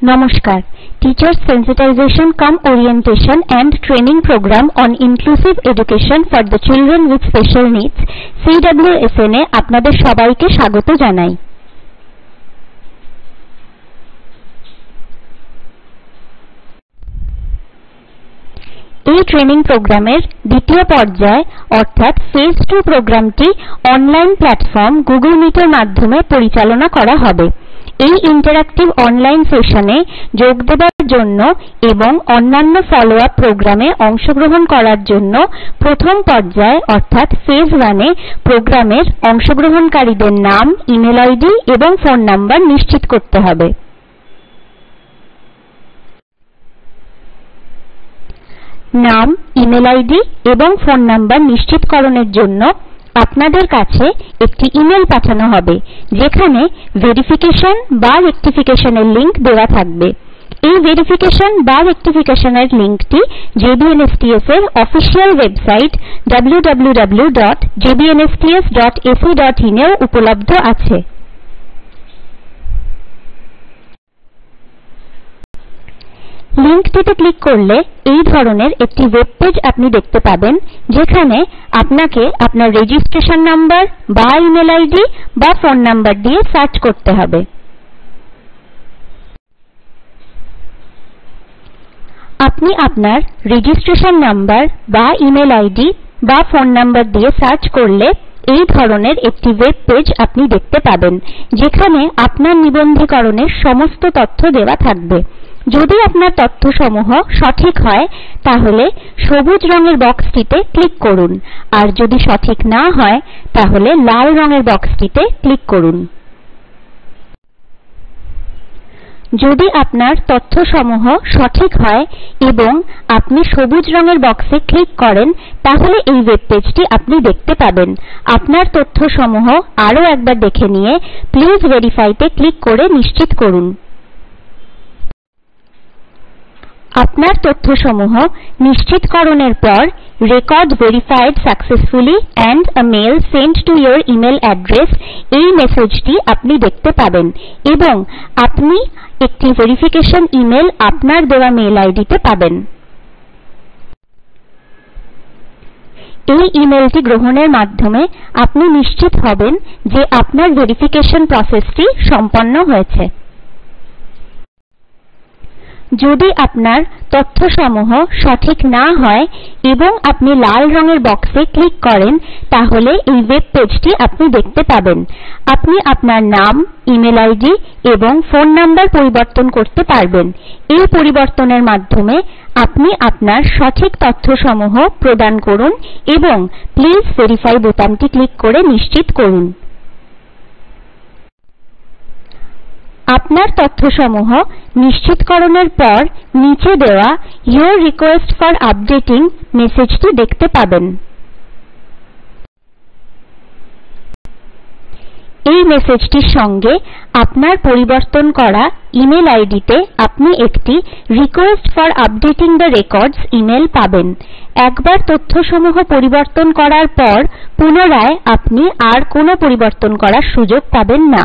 Namaskar. Teachers Sensitization cum Orientation and Training Program on Inclusive Education for the Children with Special Needs CWSN এ আপনাদের সবাইকে স্বাগত জানাই। এই training প্রোগ্রামের দ্বিতীয় পর্যায় অর্থাৎ ফেজ 2 প্রোগ্রামটি অনলাইন প্ল্যাটফর্ম গুগল মিটের মাধ্যমে পরিচালনা করা হবে। এই ইন্টারঅ্যাক্টিভ অনলাইন সেশনে যোগ দেওয়ার জন্য এবং অন্যান্য ফলো আপ প্রোগ্রামে অংশগ্রহণ করার জন্য প্রথম পর্যায়ে অর্থাৎ ফেজ 1 এ প্রোগ্রামের অংশগ্রহণকারীদের নাম, ইমেল আইডি এবং ফোন নাম্বার নিশ্চিত করতে হবে। নাম, ইমেল আইডি এবং ফোন নাম্বার নিশ্চিতকরণের জন্য আপনাদের কাছে একটি ইমেল পাঠানো হবে যেখানে ভেরিফিকেশন বা রেকটিফিকেশনের লিংক দেওয়া থাকবে। এই ভেরিফিকেশন বা রেকটিফিকেশনের লিংকটি JBNSTS এর অফিসিয়াল ওয়েবসাইট www.jbnsts.ac.in এও উপলব্ধ আছে। লিংকটিতে ক্লিক করলে এই ধরনের একটি ওয়েব পেজ আপনি দেখতে পাবেন যেখানে আপনাকে আপনার রেজিস্ট্রেশন নাম্বার বা ইমেল আইডি বা ফোন নাম্বার দিয়ে সার্চ করতে হবে। আপনি আপনার রেজিস্ট্রেশন নাম্বার বা ইমেল আইডি বা ফোন নাম্বার দিয়ে সার্চ করলে এই ধরনের একটি ওয়েব পেজ আপনি দেখতে পাবেন যেখানে আপনার নিবন্ধীকরণের সমস্ত তথ্য দেওয়া থাকবে। যদি আপনার তথ্যসমূহ সঠিক হয় তাহলে সবুজ রঙের বক্সটিতে ক্লিক করুন, আর যদি সঠিক না হয় তাহলে লাল রঙের বক্সটিতে ক্লিক করুন। যদি আপনার তথ্যসমূহ সঠিক হয় এবং আপনি সবুজ রঙের বক্সে ক্লিক করেন তাহলে এই ওয়েব পেজটি আপনি দেখতে পাবেন। আপনার তথ্যসমূহ আরও একবার দেখে নিয়ে প্লিজ ভেরিফাইতে ক্লিক করে নিশ্চিত করুন। আপনার তথ্যসমূহ নিশ্চিতকরণের পর record verified successfully and a mail sent to your email address এই মেসেজটি আপনি দেখতে পাবেন এবং আপনি একটি ভেরিফিকেশন ইমেল আপনার দেওয়া মেল আইডিতে পাবেন। এই ইমেলটি গ্রহণের মাধ্যমে আপনি নিশ্চিত হবেন যে আপনার ভেরিফিকেশন প্রসেসটি সম্পন্ন হয়েছে। যদি আপনার তথ্যসমূহ সঠিক না হয় এবং আপনি লাল রঙের বক্সে ক্লিক করেন তাহলে এই ওয়েব পেজটি আপনি দেখতে পাবেন। আপনি আপনার নাম, ইমেল আইডি এবং ফোন নাম্বার পরিবর্তন করতে পারবেন। এই পরিবর্তনের মাধ্যমে আপনি আপনার সঠিক তথ্যসমূহ প্রদান করুন এবং প্লিজ ভেরিফাই বোতামটি ক্লিক করে নিশ্চিত করুন। আপনার তথ্যসমূহ নিশ্চিতকরণের পর নিচে দেওয়া Your request for updating মেসেজটি দেখতে পাবেন। এই মেসেজটির সঙ্গে আপনার পরিবর্তন করা ইমেল আইডিতে আপনি একটি request for updating the records email পাবেন। একবার তথ্যসমূহ পরিবর্তন করার পর পুনরায় আপনি আর কোনো পরিবর্তন করার সুযোগ পাবেন না।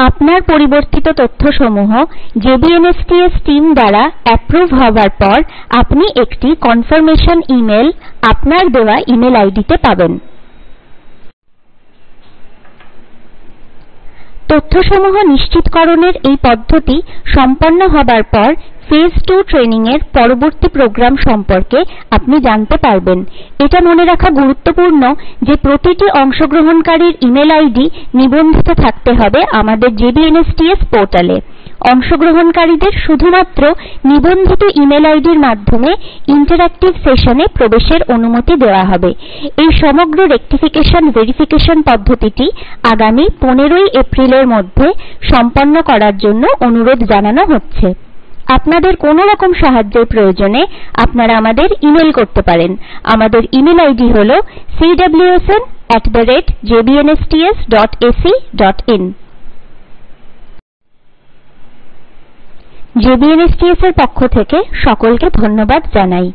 আপনার পরিবর্তিত তথ্যসমূহ JBNSTS টিম দ্বারা অ্যাপ্রুভ হওয়ার পর আপনি একটি কনফার্মেশন ইমেল আপনার দেওয়া ইমেল আইডিতে পাবেন। তথ্যসমূহ নিশ্চিতকরণের এই পদ্ধতি সম্পন্ন হবার পর ফেজ 2 ট্রেনিং এর পরবর্তী প্রোগ্রাম সম্পর্কে আপনি জানতে পারবেন। এটা মনে রাখা গুরুত্বপূর্ণ যে প্রতিটি অংশগ্রহণকারীর ইমেল আইডি নিবন্ধিত থাকতে হবে আমাদের JBNSTS পোর্টালে। অংশগ্রহণকারীদের শুধুমাত্র নিবন্ধিত ইমেল আইডির মাধ্যমে ইন্টারঅ্যাক্টিভ সেশনে প্রবেশের অনুমতি দেওয়া হবে। এই সমগ্র রেকটিফিকেশন ভেরিফিকেশন পদ্ধতিটি আগামী 15 এপ্রিলের মধ্যে সম্পন্ন করার জন্য অনুরোধ জানানো হচ্ছে। আপনাদের কোনো রকম সাহায্যের প্রয়োজনে আপনারা আমাদের ইমেল করতে পারেন। আমাদের ইমেল আইডি হল cwsn@jbnsts.ac.in। JBNSTS এর পক্ষ থেকে সকলকে ধন্যবাদ জানাই।